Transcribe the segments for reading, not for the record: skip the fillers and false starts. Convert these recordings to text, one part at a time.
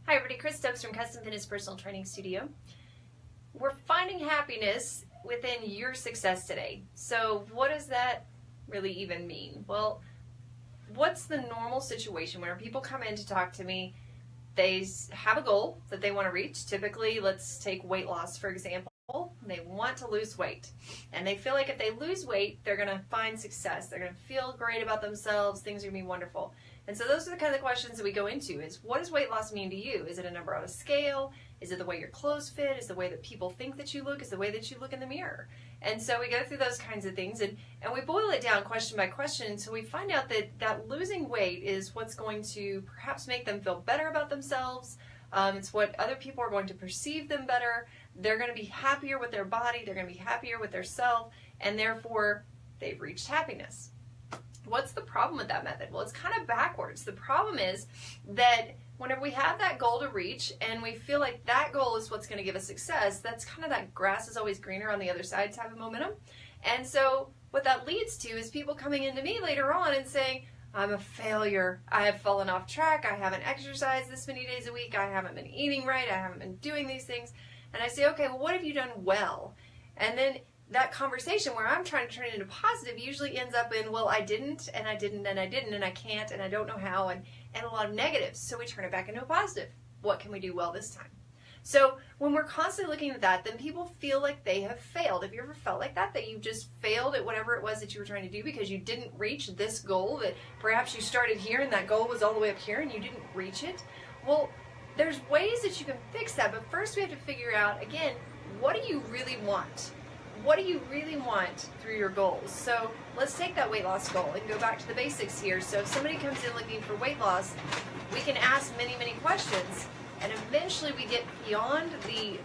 Hi everybody, Chris Stokes from Custom Fitness Personal Training Studio. We're finding happiness within your success today. So what does that really even mean? Well, what's the normal situation where people come in to talk to me? They have a goal that they want to reach. Typically, let's take weight loss for example. They want to lose weight and they feel like if they lose weight, they're going to find success. They're going to feel great about themselves. Things are going to be wonderful. And so those are the kind of questions that we go into is, what does weight loss mean to you? Is it a number on a scale? Is it the way your clothes fit? Is it the way that people think that you look? Is it the way that you look in the mirror? And so we go through those kinds of things and we boil it down question by question until we find out that losing weight is what's going to perhaps make them feel better about themselves. It's what other people are going to perceive them better. They're going to be happier with their body. They're going to be happier with their self, and therefore they've reached happiness. What's the problem with that method? Well, it's kind of backwards. The problem is that whenever we have that goal to reach and we feel like that goal is what's going to give us success, that's kind of that grass is always greener on the other side type of momentum. And so what that leads to is people coming into me later on and saying, I'm a failure. I have fallen off track. I haven't exercised this many days a week. I haven't been eating right. I haven't been doing these things. And I say, okay, well, what have you done well? And then that conversation where I'm trying to turn it into positive usually ends up in, well, I didn't, and I didn't, and I didn't, and I can't, and I don't know how, and a lot of negatives. So we turn it back into a positive. What can we do well this time? So when we're constantly looking at that, then people feel like they have failed. Have you ever felt like that you just failed at whatever it was that you were trying to do because you didn't reach this goal, that perhaps you started here and that goal was all the way up here and you didn't reach it? Well, there's ways that you can fix that, but first we have to figure out, again, what do you really want? What do you really want through your goals? So let's take that weight loss goal and go back to the basics here. So if somebody comes in looking for weight loss, we can ask many, many questions, and eventually we get beyond the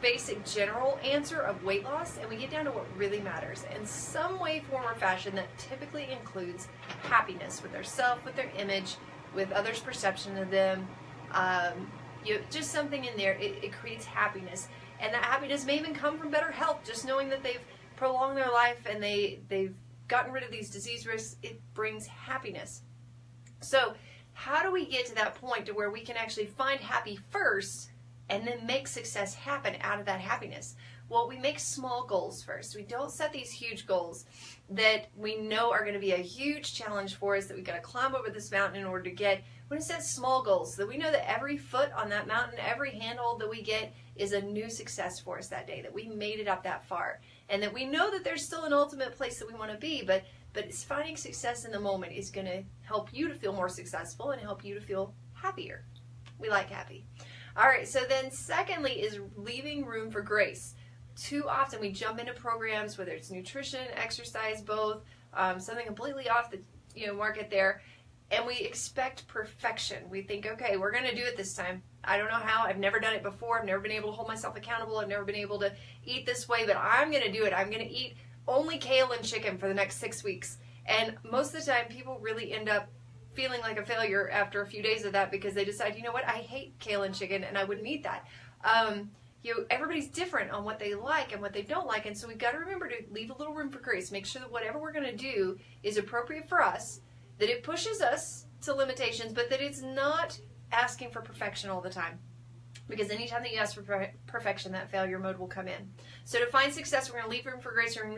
basic general answer of weight loss and we get down to what really matters in some way, form, or fashion that typically includes happiness with their self, with their image, with others' perception of them. Just something in there, it creates happiness. And that happiness may even come from better health, just knowing that they've prolonged their life and they've gotten rid of these disease risks. It brings happiness. So how do we get to that point to where we can actually find happy first and then make success happen out of that happiness? Well, we make small goals first. We don't set these huge goals that we know are going to be a huge challenge for us, that we've got to climb over this mountain in order to get. We're going to set small goals so that we know that every foot on that mountain, every handhold that we get is a new success for us that day, that we made it up that far, and that we know that there's still an ultimate place that we want to be, but it's finding success in the moment is going to help you to feel more successful and help you to feel happier. We like happy. All right, so then secondly is leaving room for grace. Too often we jump into programs, whether it's nutrition, exercise, both, something completely off the market there, and we expect perfection. We think, okay, we're going to do it this time. I don't know how. I've never done it before. I've never been able to hold myself accountable. I've never been able to eat this way, but I'm going to do it. I'm going to eat only kale and chicken for the next 6 weeks. And most of the time, people really end up feeling like a failure after a few days of that because they decide, you know what, I hate kale and chicken and I wouldn't eat that. Everybody's different on what they like and what they don't like, and so we've got to remember to leave a little room for grace. Make sure that whatever we're going to do is appropriate for us, that it pushes us to limitations, but that it's not asking for perfection all the time. Because anytime that you ask for perfection, that failure mode will come in. So to find success, we're going to leave room for grace. And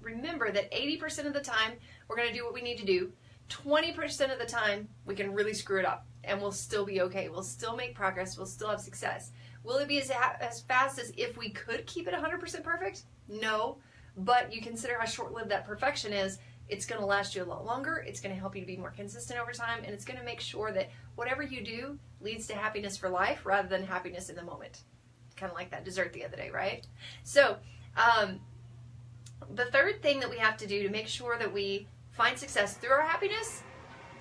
remember that 80% of the time, we're going to do what we need to do. 20% of the time, we can really screw it up, and we'll still be okay. We'll still make progress. We'll still have success. Will it be as fast as if we could keep it 100% perfect? No, but you consider how short-lived that perfection is. It's going to last you a lot longer. It's going to help you to be more consistent over time, and it's going to make sure that whatever you do leads to happiness for life rather than happiness in the moment. Kind of like that dessert the other day, right? So the third thing that we have to do to make sure that we find success through our happiness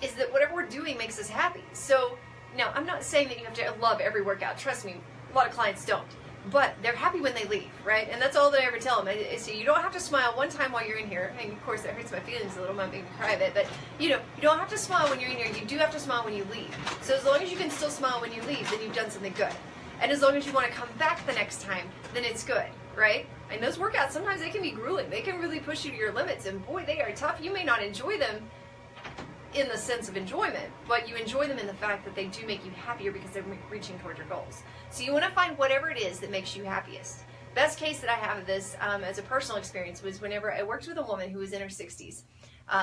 is that whatever we're doing makes us happy. So now, I'm not saying that you have to love every workout. Trust me, a lot of clients don't. But they're happy when they leave, right? And that's all that I ever tell them. I say, you don't have to smile one time while you're in here. And of course, that hurts my feelings a little, might make me cry a bit. But, you don't have to smile when you're in here. You do have to smile when you leave. So as long as you can still smile when you leave, then you've done something good. And as long as you want to come back the next time, then it's good, right? And those workouts, sometimes they can be grueling. They can really push you to your limits. And boy, they are tough. You may not enjoy them, in the sense of enjoyment, but you enjoy them in the fact that they do make you happier because they're reaching towards your goals. So you want to find whatever it is that makes you happiest. Best case that I have of this as a personal experience was whenever I worked with a woman who was in her 60s,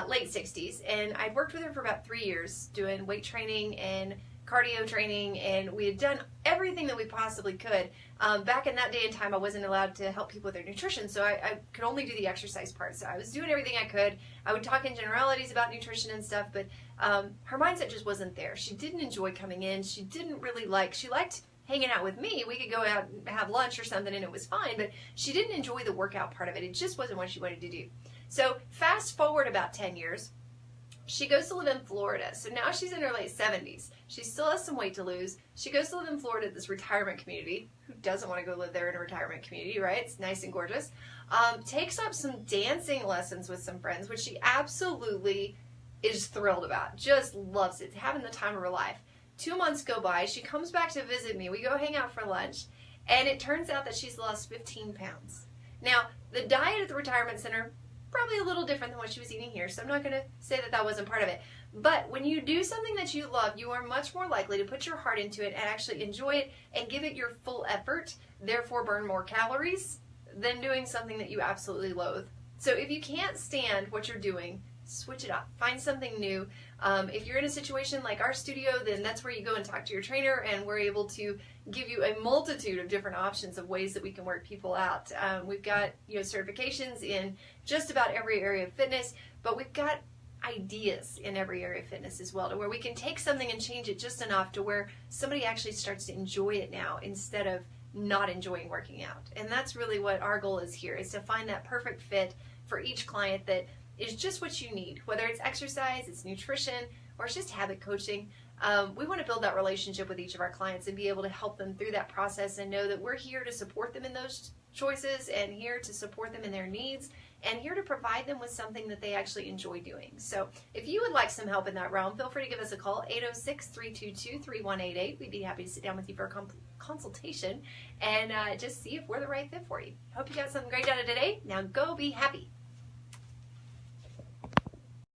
late 60s, and I'd worked with her for about 3 years doing weight training and cardio training, and we had done everything that we possibly could. Back in that day and time, I wasn't allowed to help people with their nutrition, so I could only do the exercise part. So I was doing everything I could. I would talk in generalities about nutrition and stuff, but her mindset just wasn't there. She didn't enjoy coming in. She didn't really she liked hanging out with me. We could go out and have lunch or something, and it was fine, but she didn't enjoy the workout part of it. It just wasn't what she wanted to do. So fast forward about 10 years, she goes to live in Florida. So now she's in her late 70s. She still has some weight to lose. She goes to live in Florida at this retirement community. Who doesn't want to go live there in a retirement community, right? It's nice and gorgeous. Takes up some dancing lessons with some friends, which she absolutely is thrilled about. Just loves it. Having the time of her life. 2 months go by. She comes back to visit me. We go hang out for lunch. And it turns out that she's lost 15 pounds. Now, the diet at the retirement center, probably a little different than what she was eating here, so I'm not going to say that that wasn't part of it. But when you do something that you love, you are much more likely to put your heart into it and actually enjoy it and give it your full effort, therefore burn more calories than doing something that you absolutely loathe. So if you can't stand what you're doing, switch it up. Find something new. If you're in a situation like our studio, then that's where you go and talk to your trainer, and we're able to give you a multitude of different options of ways that we can work people out. We've got certifications in just about every area of fitness, but we've got ideas in every area of fitness as well, to where we can take something and change it just enough to where somebody actually starts to enjoy it now instead of not enjoying working out. And that's really what our goal is here, is to find that perfect fit for each client that is just what you need, whether it's exercise, it's nutrition, or it's just habit coaching. We want to build that relationship with each of our clients and be able to help them through that process and know that we're here to support them in those choices and here to support them in their needs and here to provide them with something that they actually enjoy doing. So if you would like some help in that realm, feel free to give us a call, 806-322-3188. We'd be happy to sit down with you for a consultation and just see if we're the right fit for you. Hope you got something great out of today. Now go be happy.